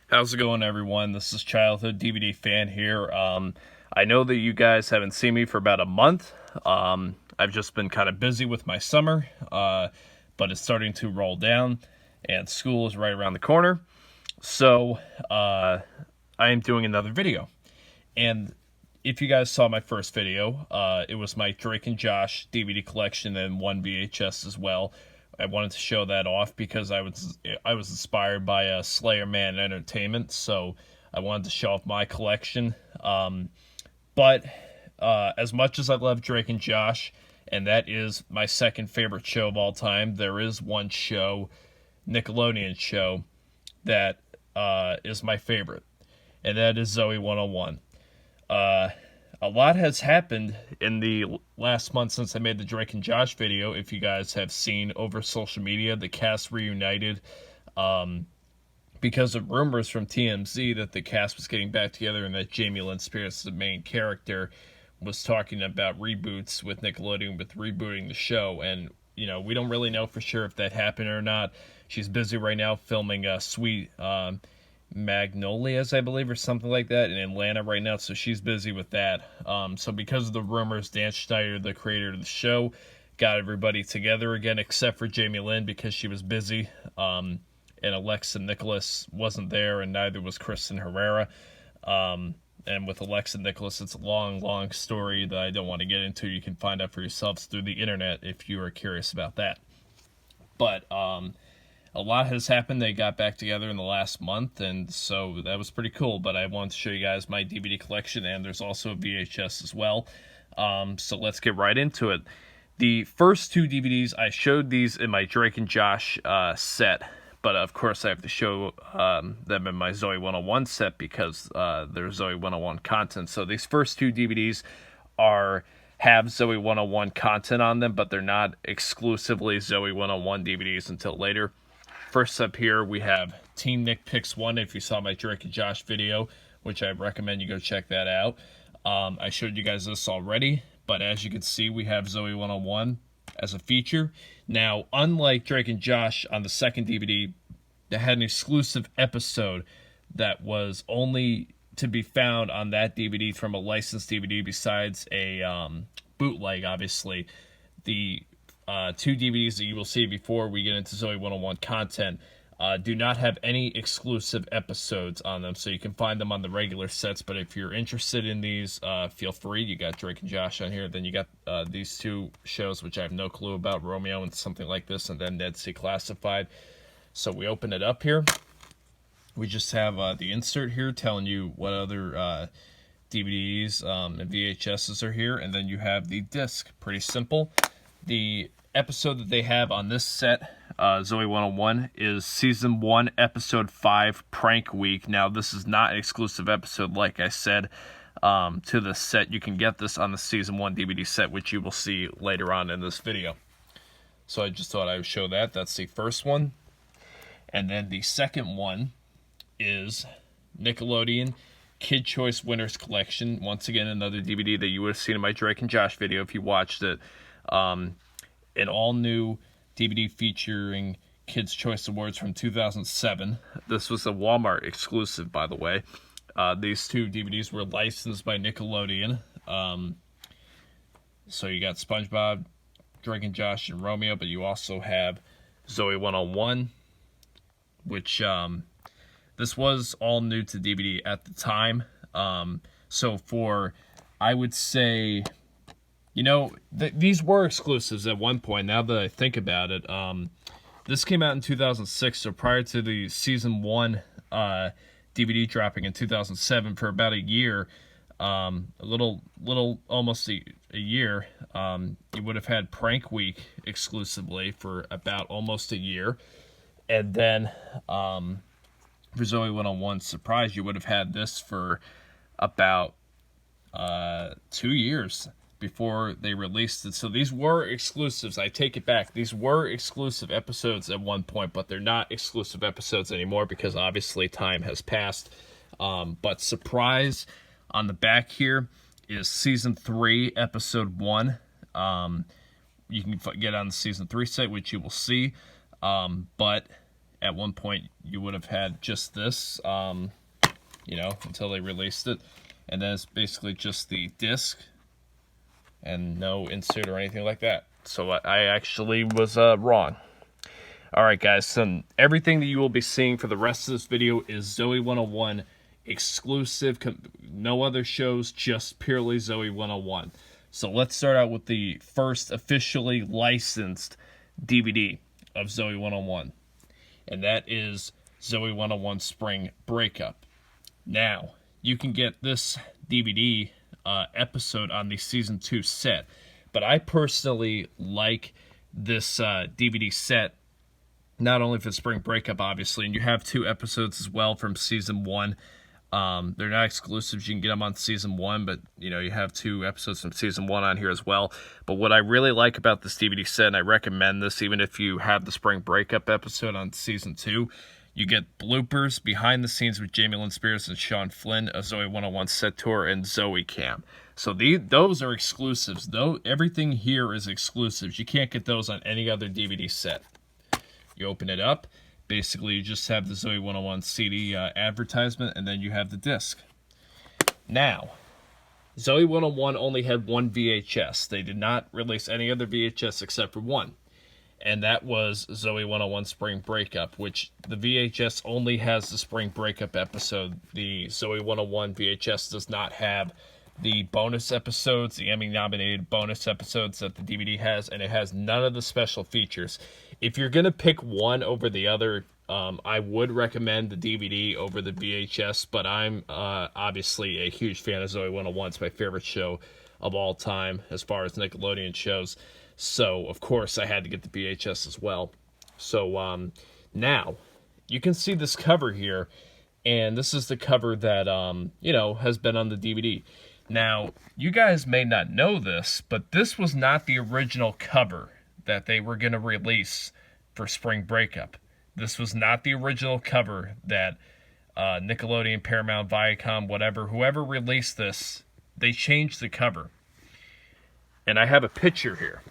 How's it going, everyone? This is Childhood DVD Fan here. I know that you guys haven't seen me for about a month. I've just been kind of busy with my summer, but it's starting to roll down, and school is right around the corner. So, I am doing another video. And if you guys saw my first video, it was my Drake and Josh DVD collection and one VHS as well. I wanted to show that off because I was inspired by Slayer Man Entertainment, so I wanted to show off my collection. But as much as I love Drake and Josh, and that is my second favorite show of all time, there is one show, Nickelodeon show, that is my favorite, and that is Zoey 101. A lot has happened in the last month since I made the Drake and Josh video. If you guys have seen over social media, the cast reunited because of rumors from TMZ that the cast was getting back together and that Jamie Lynn Spears, the main character, was talking about reboots with Nickelodeon, with rebooting the show. And, you know, we don't really know for sure if that happened or not. She's busy right now filming Sweet Magnolias, I believe, or something like that in Atlanta right now, so she's busy with that. So because of the rumors, Dan Schneider, the creator of the show, got everybody together again except for Jamie Lynn because she was busy, and Alexa Nicholas wasn't there, and neither was Kristen Herrera. And with Alexa Nicholas, it's a long story that I don't want to get into. You can find out for yourselves through the internet if you are curious about that. But a lot has happened. They got back together in the last month, and so that was pretty cool. But I wanted to show you guys my DVD collection, and there's also a VHS as well. So let's get right into it. The first two DVDs, I showed these in my Drake and Josh set, but of course I have to show them in my Zoey 101 set because there's Zoey 101 content. So these first two DVDs have Zoey 101 content on them, but they're not exclusively Zoey 101 DVDs until later. First up here, we have Team Nick Picks 1, if you saw my Drake and Josh video, which I recommend you go check that out. I showed you guys this already, but as you can see, we have Zoey 101 as a feature. Now, unlike Drake and Josh on the second DVD, that had an exclusive episode that was only to be found on that DVD from a licensed DVD besides a bootleg, obviously. The two DVDs that you will see before we get into Zoey 101 content do not have any exclusive episodes on them, so you can find them on the regular sets. But if you're interested in these, feel free. You got Drake and Josh on here, then you got these two shows, which I have no clue about, Romeo and something like this, and then Dead Sea Classified. So we open it up here. We just have the insert here telling you what other DVDs and VHSs are here, and then you have the disc. Pretty simple. The episode that they have on this set, Zoey 101, is Season 1, Episode 5, Prank Week. Now, this is not an exclusive episode, like I said, to the set. You can get this on the Season 1 DVD set, which you will see later on in this video. So I just thought I would show that. That's the first one. And then the second one is Nickelodeon Kid Choice Winners Collection. Once again, another DVD that you would have seen in my Drake and Josh video if you watched it. An all-new DVD featuring Kids' Choice Awards from 2007. This was a Walmart exclusive, by the way. These two DVDs were licensed by Nickelodeon. So you got SpongeBob, Drake and Josh, and Romeo, but you also have Zoey 101, which this was all new to DVD at the time. So for, I would say, you know, these were exclusives at one point, now that I think about it. This came out in 2006, so prior to the Season 1 DVD dropping in 2007 for about a year, almost a year, you would have had Prank Week exclusively for about almost a year. And then for Zoey 101 Surprise, you would have had this for about 2 years before they released it. So these were exclusives. I take it back. These were exclusive episodes at one point, but they're not exclusive episodes anymore because obviously time has passed. But Surprise on the back here is Season 3, Episode 1. You can get on the Season 3 site, which you will see. But at one point you would have had just this, you know, until they released it. And then it's basically just the disc and no insert or anything like that. So I actually was wrong. Alright guys, so everything that you will be seeing for the rest of this video is Zoey 101 exclusive, no other shows, just purely Zoey 101. So let's start out with the first officially licensed DVD of Zoey 101. And that is Zoey 101 Spring Breakup. Now, you can get this DVD episode on the Season 2 set. But I personally like this DVD set, not only for Spring Breakup, obviously, and you have 2 episodes as well from Season 1. They're not exclusives. You can get them on Season 1, but, you know, you have 2 episodes from Season 1 on here as well. But what I really like about this DVD set, and I recommend this even if you have the Spring Breakup episode on Season 2, you get bloopers, behind the scenes with Jamie Lynn Spears and Sean Flynn, a Zoey 101 set tour, and Zoey Cam. So those are exclusives. Though everything here is exclusives. You can't get those on any other DVD set. You open it up. Basically, you just have the Zoey 101 CD advertisement, and then you have the disc. Now, Zoey 101 only had one VHS. They did not release any other VHS except for one. And that was Zoey 101 Spring Breakup, which the VHS only has the Spring Breakup episode. The Zoey 101 VHS does not have the bonus episodes, the Emmy-nominated bonus episodes that the DVD has, and it has none of the special features. If you're going to pick one over the other, I would recommend the DVD over the VHS, but I'm obviously a huge fan of Zoey 101. It's my favorite show of all time as far as Nickelodeon shows. So, of course, I had to get the VHS as well. So, now, you can see this cover here, and this is the cover that, you know, has been on the DVD. Now, you guys may not know this, but this was not the original cover that they were going to release for Spring Breakup. This was not the original cover that Nickelodeon, Paramount, Viacom, whatever, whoever released this, they changed the cover. And I have a picture here.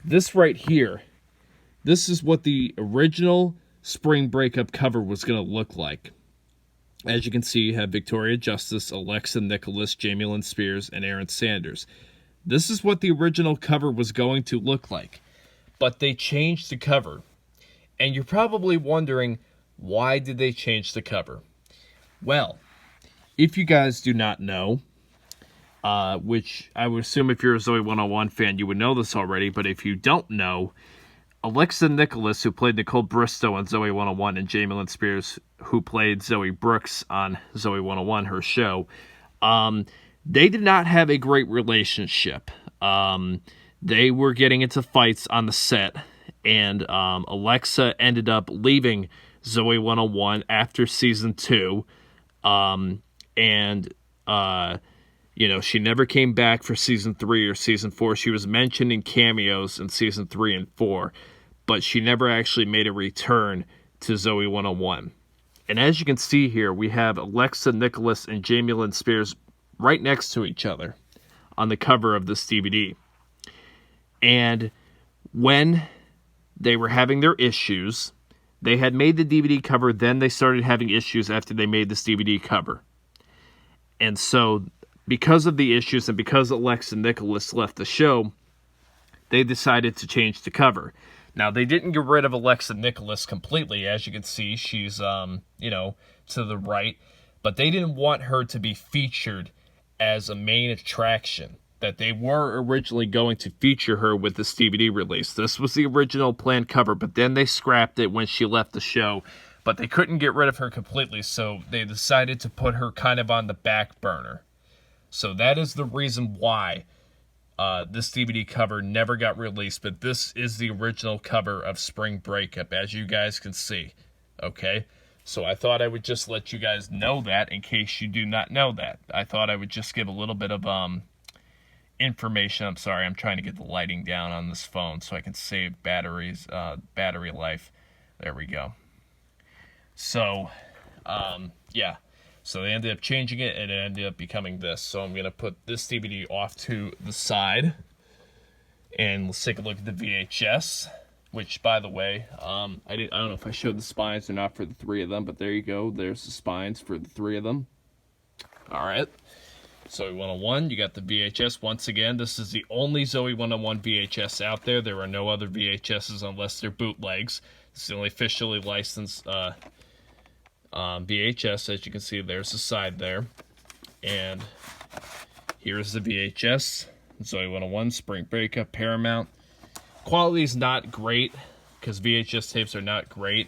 This right here, this is what the original Spring Breakup cover was going to look like. As you can see, you have Victoria Justice, Alexa Nicholas, Jamie Lynn Spears, and Aaron Sanders. This is what the original cover was going to look like. But they changed the cover. And you're probably wondering, why did they change the cover? Well, if you guys do not know, which I would assume if you're a Zoey 101 fan, you would know this already, but if you don't know, Alexa Nicholas, who played Nicole Bristow on Zoey 101, and Jamie Lynn Spears, who played Zoe Brooks on Zoey 101, her show, they did not have a great relationship. They were getting into fights on the set, and Alexa ended up leaving Zoey 101 after Season 2, you know, she never came back for Season 3 or Season 4. She was mentioned in cameos in Season 3 and 4, but she never actually made a return to Zoey 101. And as you can see here, we have Alexa Nicholas and Jamie Lynn Spears right next to each other on the cover of this DVD. And when they were having their issues, they had made the DVD cover, then they started having issues after they made this DVD cover. And so, because of the issues and because Alexa Nicholas left the show, they decided to change the cover. Now, they didn't get rid of Alexa Nicholas completely. As you can see, she's, you know, to the right. But they didn't want her to be featured as a main attraction. That they were originally going to feature her with this DVD release. This was the original planned cover, but then they scrapped it when she left the show. But they couldn't get rid of her completely, so they decided to put her kind of on the back burner. So that is the reason why this DVD cover never got released, but this is the original cover of Spring Breakup, as you guys can see. Okay? So I thought I would just let you guys know that in case you do not know that. I thought I would just give a little bit of information. I'm sorry, I'm trying to get the lighting down on this phone so I can save battery life. There we go. So, yeah. So they ended up changing it, and it ended up becoming this. So I'm going to put this DVD off to the side, and let's take a look at the VHS. which, by the way, I don't know if I showed the spines or not for the 3 of them, but there you go. There's the spines for the 3 of them. All right. Zoey 101, you got the VHS. Once again, this is the only Zoey 101 VHS out there. There are no other VHSs unless they're bootlegs. It's the only officially licensed VHS. As you can see, there's the side there. And here's the VHS. Zoey 101, Spring Breakup, Paramount. Quality is not great because VHS tapes are not great.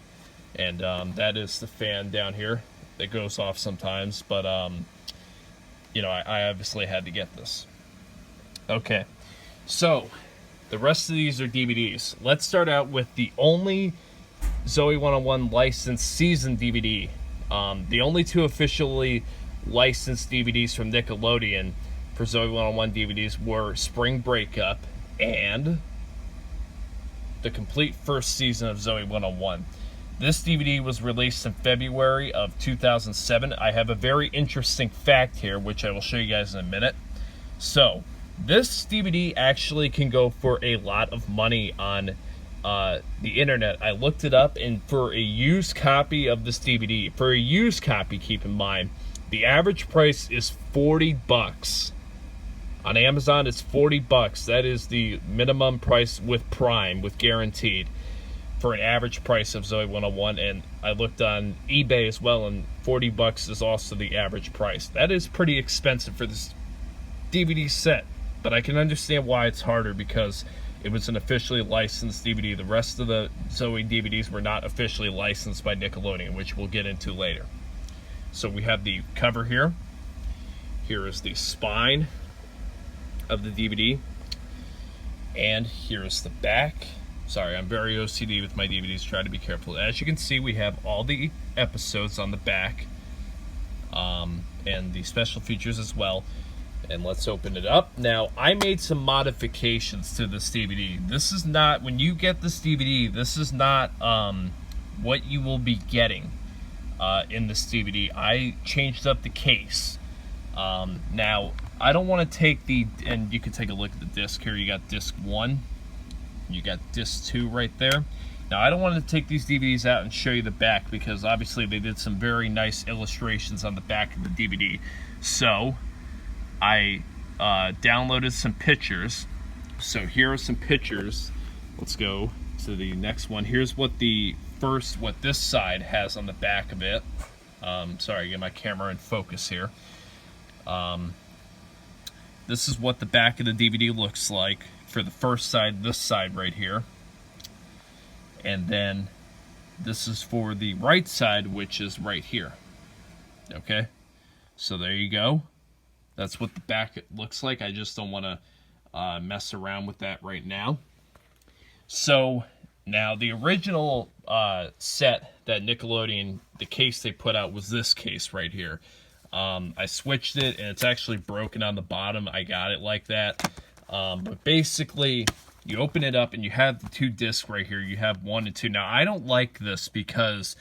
And that is the fan down here that goes off sometimes. But, you know, I obviously had to get this. Okay, so the rest of these are DVDs. Let's start out with the only Zoey 101 licensed season DVD. The only 2 officially licensed DVDs from Nickelodeon for Zoey 101 DVDs were Spring Breakup and the complete first season of Zoey 101. This DVD was released in February of 2007. I have a very interesting fact here, which I will show you guys in a minute. So, this DVD actually can go for a lot of money on the internet. I looked it up, and for a used copy of this DVD, for a used copy, keep in mind, the average price is $40. On Amazon, it's $40. That is the minimum price with Prime, with guaranteed, for an average price of Zoey 101. And I looked on eBay as well, and $40 is also the average price. That is pretty expensive for this DVD set, but I can understand why it's harder because it was an officially licensed DVD. The rest of the Zoey DVDs were not officially licensed by Nickelodeon, which we'll get into later. So we have the cover here. Here is the spine of the DVD. And here's the back. Sorry, I'm very OCD with my DVDs. Try to be careful. As you can see, we have all the episodes on the back, and the special features as well. And let's open it up. Now, I made some modifications to this DVD. This is not, when you get this DVD, this is not what you will be getting in this DVD. I changed up the case. Now, I don't want to take the, and you can take a look at the disc here. You got disc 1. You got disc 2 right there. Now, I don't want to take these DVDs out and show you the back because obviously they did some very nice illustrations on the back of the DVD. So, I downloaded some pictures. So here are some pictures. Let's go to the next one. Here's what what this side has on the back of it. Sorry, get my camera in focus here. This is what the back of the DVD looks like for the first side, this side right here. And then this is for the right side, which is right here. Okay, so there you go. That's what the back looks like. I just don't want to mess around with that right now. So now the original set that Nickelodeon, the case they put out was this case right here. I switched it, and it's actually broken on the bottom. I got it like that. But basically, you open it up, and you have the 2 discs right here. You have 1 and 2. Now, I don't like this because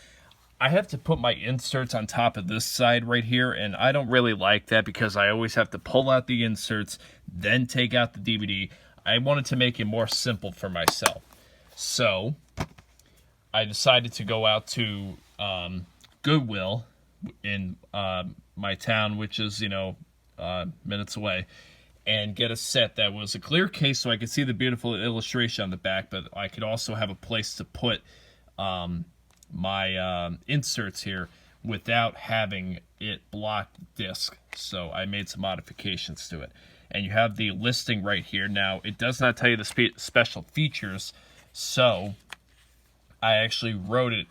I have to put my inserts on top of this side right here, and I don't really like that because I always have to pull out the inserts, then take out the DVD. I wanted to make it more simple for myself. So, I decided to go out to Goodwill in my town, which is, minutes away, and get a set that was a clear case so I could see the beautiful illustration on the back, but I could also have a place to put my inserts here without having it block the disc. So I made some modifications to it. And you have the listing right here. Now, it does not tell you the special features, so I actually wrote it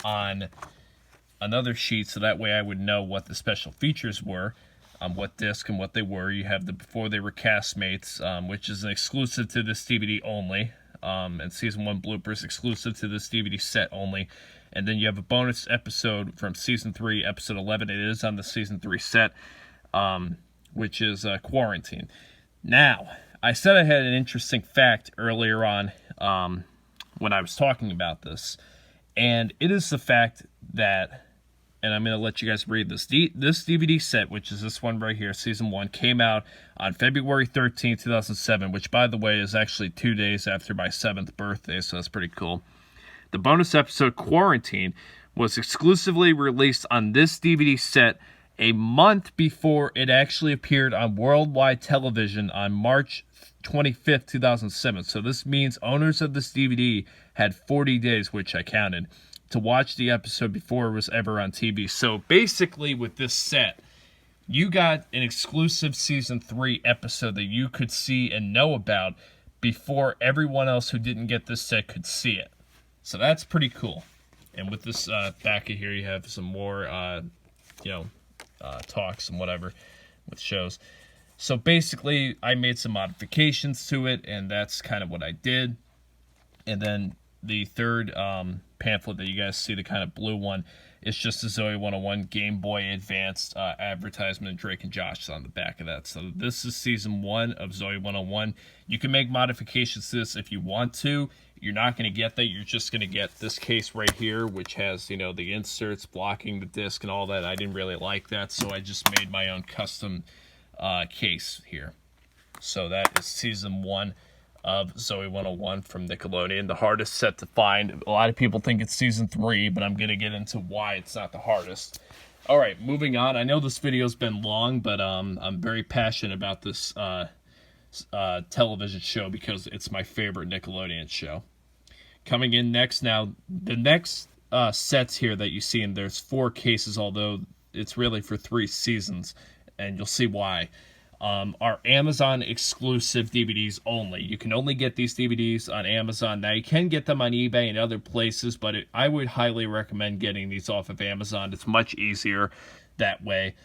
on another sheet so that way I would know what the special features were, what disc and what they were. You have the Before They Were Castmates, which is an exclusive to this DVD only, and Season 1 bloopers exclusive to this DVD set only. And then you have a bonus episode from Season 3, Episode 11. It is on the Season 3 set, which is Quarantine. Now, I said I had an interesting fact earlier on when I was talking about this, and it is the fact that and I'm going to let you guys read this. This DVD set, which is this one right here, Season 1, came out on February 13th, 2007, which, by the way, is actually 2 days after my 7th birthday, so that's pretty cool. The bonus episode, Quarantine, was exclusively released on this DVD set a month before it actually appeared on worldwide television on March 25th, 2007. So this means owners of this DVD had 40 days, which I counted, to watch the episode before it was ever on TV. So basically with this set, you got an exclusive Season 3 episode that you could see and know about before everyone else who didn't get this set could see it. So that's pretty cool. And with this back of here, you have some more, talks and whatever with shows. So basically, I made some modifications to it, and that's kind of what I did. And then the third pamphlet that you guys see, the kind of blue one, is just a Zoey 101 Game Boy Advanced advertisement, Drake and Josh on the back of that. So this is Season 1 of Zoey 101. You can make modifications to this if you want to. You're not going to get that. You're just going to get this case right here, which has, the inserts blocking the disc and all that. I didn't really like that, so I just made my own custom case here. So that is Season 1 of Zoey 101 from Nickelodeon. The hardest set to find. A lot of people think it's Season 3, but I'm going to get into why it's not the hardest. Alright, moving on. I know this video's been long, but I'm very passionate about this television show because it's my favorite Nickelodeon show. Coming in next now, the next sets here that you see, and there's 4 cases, although it's really for 3 seasons, and you'll see why, are Amazon exclusive DVDs only. You can only get these DVDs on Amazon. Now, you can get them on eBay and other places, but I would highly recommend getting these off of Amazon. It's much easier that way.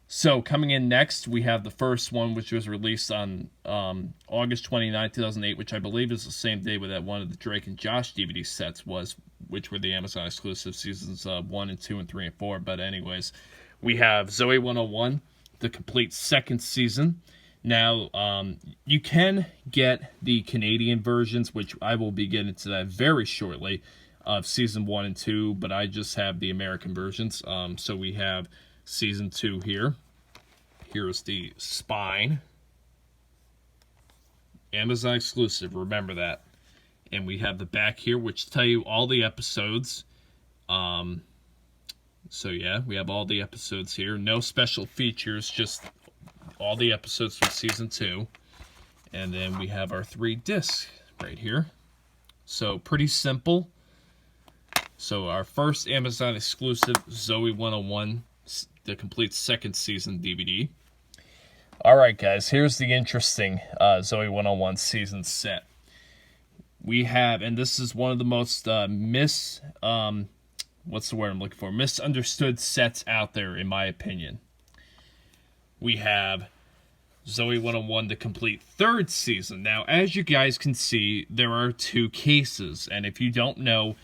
So, coming in next, we have the first one, which was released on August 29, 2008, which I believe is the same day that one of the Drake and Josh DVD sets was, which were the Amazon exclusive seasons 1 and 2 and 3 and 4. But anyways, we have Zoey 101, the complete second season. Now, you can get the Canadian versions, which I will be getting to that very shortly, of Season 1 and 2, but I just have the American versions. So we have Season 2 here. Here's the spine. Amazon exclusive, remember that. And we have the back here, which tell you all the episodes. So yeah, we have all the episodes here. No special features, just all the episodes from Season 2. And then we have our 3 discs right here. So pretty simple. So our first Amazon exclusive, Zoey 101, the complete second season DVD. Alright guys, here's the interesting Zoey 101 season set. We have, and this is one of the most misunderstood sets out there in my opinion. We have Zoey 101, the complete third season. Now, as you guys can see, there are 2 cases, and if you don't know,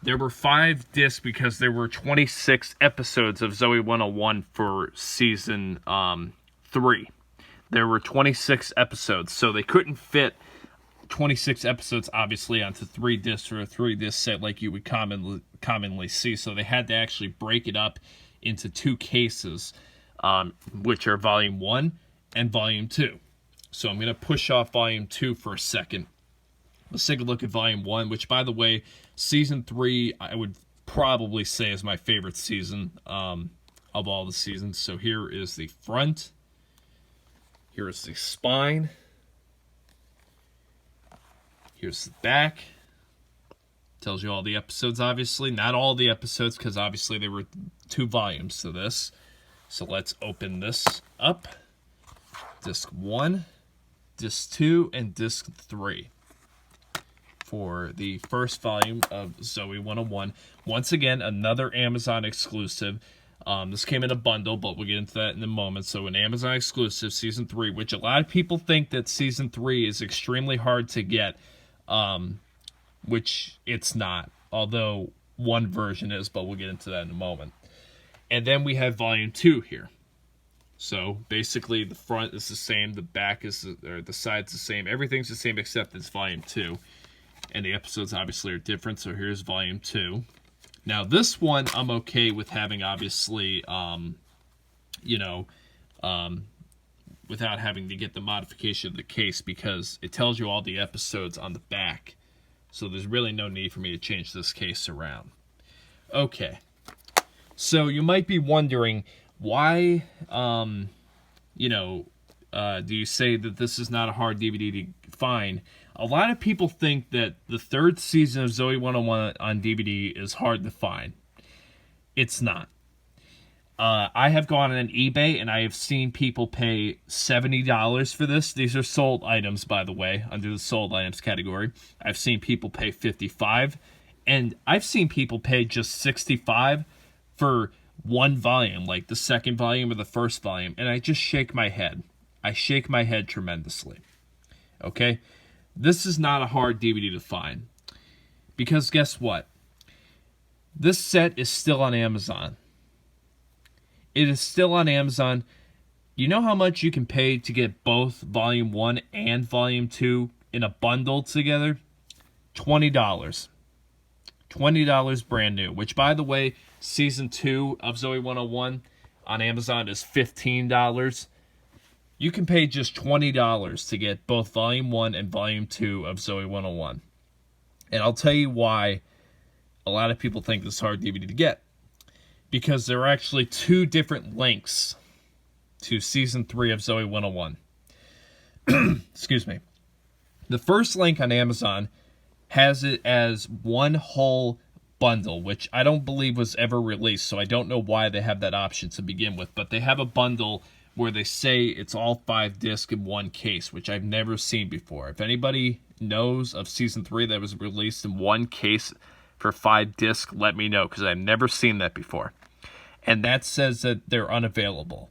there were 5 discs because there were 26 episodes of Zoey 101 for Season 3. There were 26 episodes, so they couldn't fit 26 episodes, obviously, onto 3 discs or a 3-disc set like you would commonly see. So they had to actually break it up into 2 cases, which are Volume 1 and Volume 2. So I'm going to push off Volume 2 for a second. Let's take a look at Volume 1, which, by the way, Season 3, I would probably say is my favorite season of all the seasons. So here is the front. Here is the spine. Here's the back. Tells you all the episodes, obviously. Not all the episodes, because obviously there were 2 volumes to this. So let's open this up. Disc 1, Disc 2, and Disc 3. For the first volume of Zoey 101. Once again, another Amazon exclusive. This came in a bundle, but we'll get into that in a moment. So an Amazon exclusive, Season 3, which a lot of people think that Season 3 is extremely hard to get, which it's not. Although one version is, but we'll get into that in a moment. And then we have Volume 2 here. So basically the front is the same, the back is, or the side's the same. Everything's the same except it's Volume 2. And the episodes obviously are different, so here's Volume 2. Now, this one I'm okay with having, obviously, without having to get the modification of the case, because it tells you all the episodes on the back. So there's really no need for me to change this case around. Okay. So you might be wondering, why, do you say that this is not a hard DVD to find? A lot of people think that the third season of Zoey 101 on DVD is hard to find. It's not. I have gone on eBay and I have seen people pay $70 for this. These are sold items, by the way, under the sold items category. I've seen people pay $55, and I've seen people pay just $65 for one volume, like the second volume or the first volume, and I just shake my head. I shake my head tremendously. Okay? This is not a hard DVD to find, because guess what? This set is still on Amazon. It is still on Amazon. You know how much you can pay to get both Volume 1 and Volume 2 in a bundle together? $20. $20 brand new. Which, by the way, Season 2 of Zoey 101 on Amazon is $15. You can pay just $20 to get both Volume 1 and Volume 2 of Zoey 101. And I'll tell you why a lot of people think this is hard DVD to get. Because there are actually two different links to Season 3 of Zoey 101. Excuse me. The first link on Amazon has it as one whole bundle, which I don't believe was ever released, so I don't know why they have that option to begin with. But they have a bundle where they say it's all 5 discs in one case, which I've never seen before. If anybody knows of Season 3 that was released in one case for 5 discs, let me know, because I've never seen that before. And that says that they're unavailable.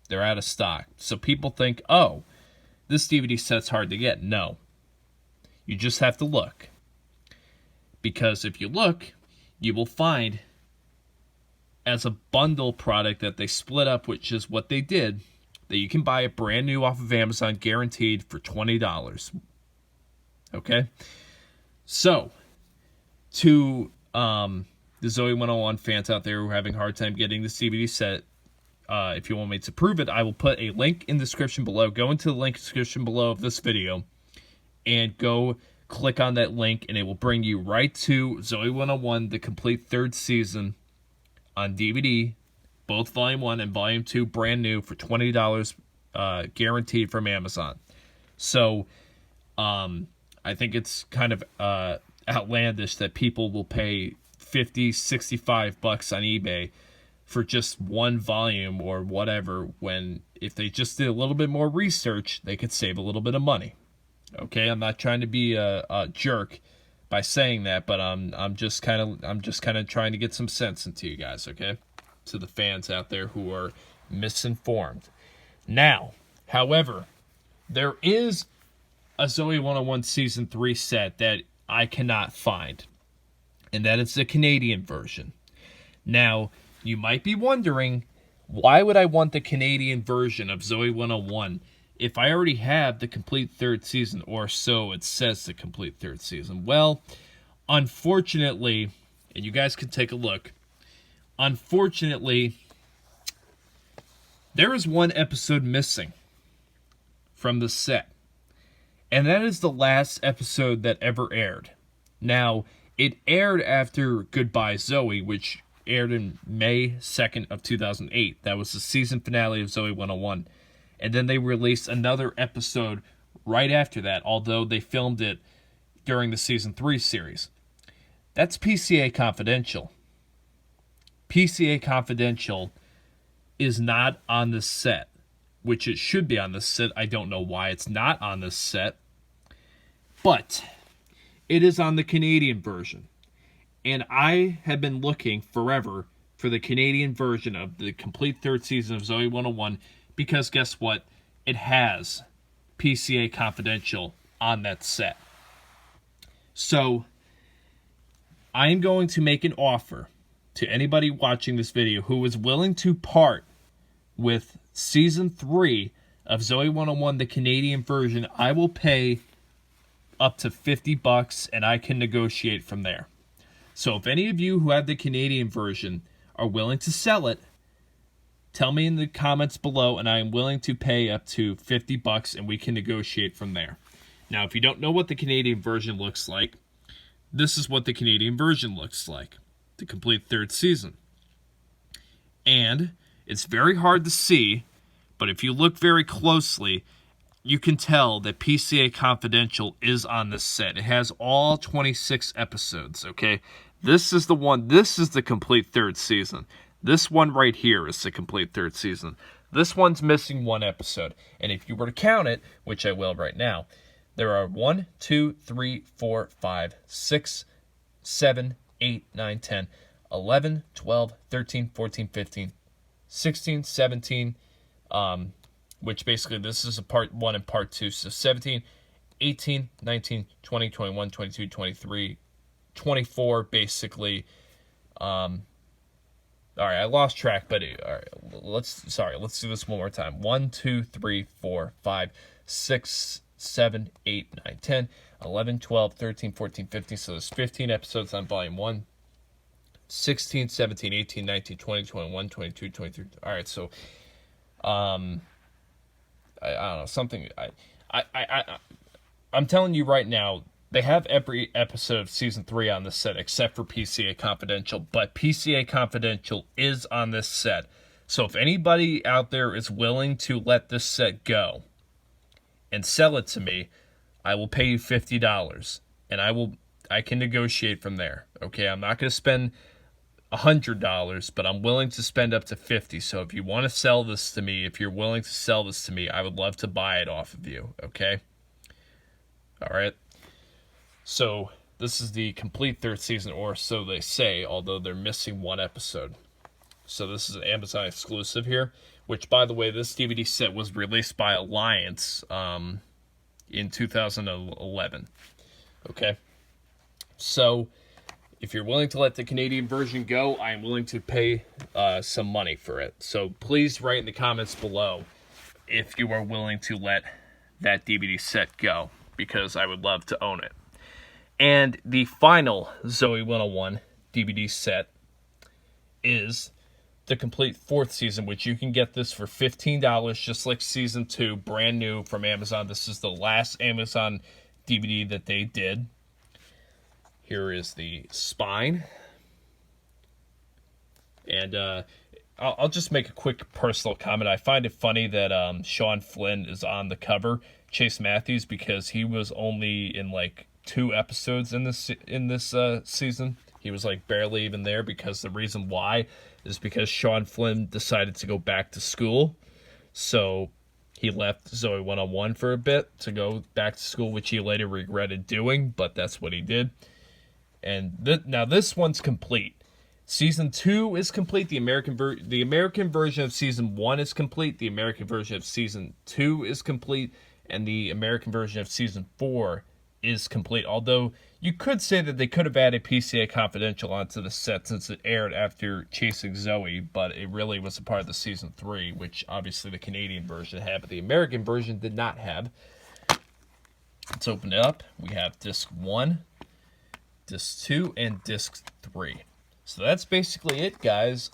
They're out of stock. So people think, oh, this DVD set's hard to get. No. You just have to look. Because if you look, you will find as a bundle product that they split up, which is what they did, that you can buy it brand new off of Amazon, guaranteed for $20. Okay? So, to the Zoey 101 fans out there who are having a hard time getting this DVD set, if you want me to prove it, I will put a link in the description below. Go into the link description below of this video and go click on that link, and it will bring you right to Zoey 101, the complete third season on DVD, both Volume 1 and Volume 2, brand new for $20, guaranteed from Amazon. So, I think it's kind of outlandish that people will pay $50, $65 on eBay for just one volume or whatever, when if they just did a little bit more research, they could save a little bit of money. Okay, I'm not trying to be a jerk by saying that, but I'm just kind of trying to get some sense into you guys, okay? To the fans out there who are misinformed. Now, however, there is a Zoey 101 Season 3 set that I cannot find, and that is the Canadian version. Now, you might be wondering, why would I want the Canadian version of Zoey 101 if I already have the complete third season, or so it says, the complete third season? Well, unfortunately, and you guys can take a look, unfortunately, there is one episode missing from the set, and that is the last episode that ever aired. Now, it aired after Goodbye Zoey, which aired in May 2nd of 2008. That was the season finale of Zoey 101. And then they released another episode right after that, although they filmed it during the Season 3 series. That's Pca Confidential. Pca Confidential is not on this set, which it should be on this set. I don't know why it's not on this set, but it is on the Canadian version. And I have been looking forever for the Canadian version of the complete third season of Zoey 101, because guess what? It has Pca Confidential on that set. So, I am going to make an offer to anybody watching this video who is willing to part with Season 3 of Zoey 101, the Canadian version. I will pay up to $50, and I can negotiate from there. So if any of you who have the Canadian version are willing to sell it, tell me in the comments below, and I am willing to pay up to $50, and we can negotiate from there. Now, if you don't know what the Canadian version looks like, this is what the Canadian version looks like. The complete third season. And it's very hard to see, but if you look very closely, you can tell that Pca Confidential is on this set. It has all 26 episodes, okay? This is the one, this is the complete third season. This one right here is the complete third season. This one's missing one episode. And if you were to count it, which I will right now, there are 1, 2, 3, 4, 5, 6, 7, 8, 9, 10, 11, 12, 13, 14, 15, 16, 17, which basically this is a part 1 and part 2. So 17, 18, 19, 20, 21, 22, 23, 24, basically. All right, I lost track, but all right, let's do this one more time. 1, 2, 3, 4, 5, 6, 7, 8, 9, 10, 11, 12, 13, 14, 15. So there's 15 episodes on volume 1. 16, 17, 18, 19, 20, 21, 22, 23. All right, so I don't know, something I'm telling you right now, they have every episode of season 3 on this set except for Pca Confidential, but Pca Confidential is on this set. So if anybody out there is willing to let this set go and sell it to me, I will pay you $50, and I can negotiate from there. Okay, I'm not going to spend $100, but I'm willing to spend up to $50. So if you want to sell this to me, if you're willing to sell this to me, I would love to buy it off of you. Okay. All right. So this is the complete third season, or so they say, although they're missing one episode. So this is an Amazon exclusive here, which, by the way, this DVD set was released by Alliance in 2011. Okay. So if you're willing to let the Canadian version go, I am willing to pay some money for it. So please write in the comments below if you are willing to let that DVD set go, because I would love to own it. And the final Zoey 101 DVD set is the complete 4th season, which you can get this for $15, just like season 2, brand new from Amazon. This is the last Amazon DVD that they did. Here is the spine. And I'll just make a quick personal comment. I find it funny that Sean Flynn is on the cover, Chase Matthews, because he was only in like 2 episodes in this season. He was like barely even there, because the reason why is because Sean Flynn decided to go back to school. So he left Zoey 101 for a bit to go back to school, which he later regretted doing, but that's what he did. And now this one's complete. Season 2 is complete. The American version of season 1 is complete. The American version of season 2 is complete, and the American version of season 4 is complete. Although you could say that they could have added Pca Confidential onto the set since it aired after Chasing Zoey, but it really was a part of the season 3, which obviously the Canadian version had, but the American version did not have. Let's open it up. We have disc 1, disc 2, and disc 3. So that's basically it, guys.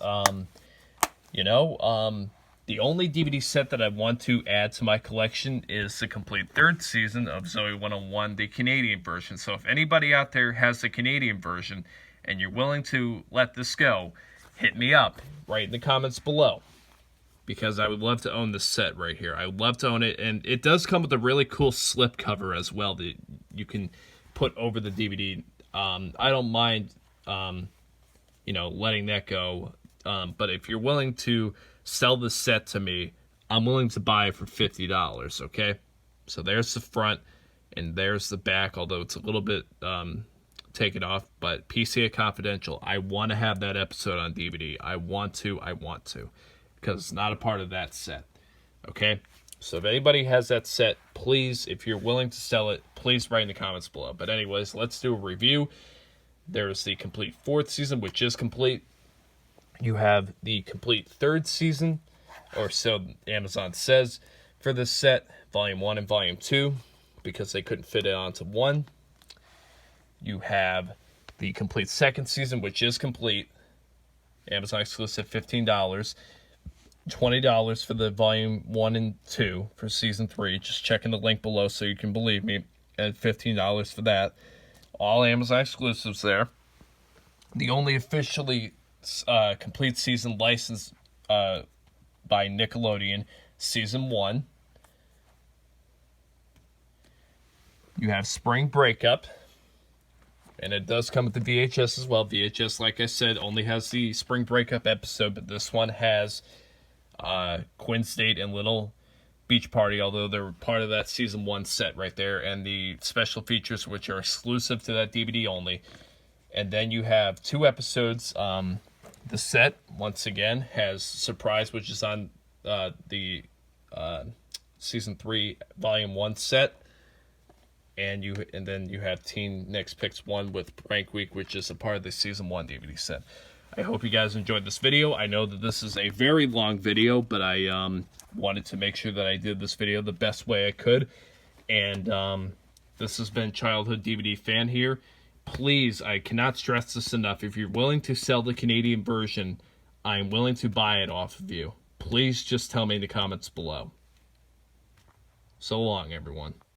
The only DVD set that I want to add to my collection is the complete 3rd season of Zoey 101, the Canadian version. So if anybody out there has the Canadian version and you're willing to let this go, hit me up right in the comments below, because I would love to own this set right here. I would love to own it, and it does come with a really cool slip cover as well that you can put over the DVD. I don't mind, letting that go. But if you're willing to sell the set to me, I'm willing to buy it for $50, okay? So there's the front, and there's the back, although it's a little bit taken off. But Pca Confidential, I want to have that episode on DVD. I want to, because it's not a part of that set, okay? So if anybody has that set, please, if you're willing to sell it, please write in the comments below. But anyways, let's do a review. There's the complete 4th season, which is complete. You have the complete 3rd season, or so Amazon says, for this set, Volume 1 and Volume 2, because they couldn't fit it onto one. You have the complete second season, which is complete, Amazon exclusive, $15. $20 for the volume 1 and 2 for season 3. Just checking the link below so you can believe me. And $15 for that. All Amazon exclusives there. The only officially complete season licensed by Nickelodeon, season 1. You have Spring Breakup. And it does come with the VHS as well. VHS, like I said, only has the Spring Breakup episode, but this one has Quinn's date and Little Beach Party, although they're part of that season 1 set right there, and the special features, which are exclusive to that DVD only. And then you have 2 episodes. The set, once again, has Surprise, which is on the season 3 volume 1 set. And then you have Teen Next Picks 1 with Prank Week, which is a part of the season 1 DVD set. I hope you guys enjoyed this video. I know that this is a very long video, but I wanted to make sure that I did this video the best way I could. And this has been Childhood DVD Fan here. Please, I cannot stress this enough. If you're willing to sell the Canadian version, I'm willing to buy it off of you. Please just tell me in the comments below. So long, everyone.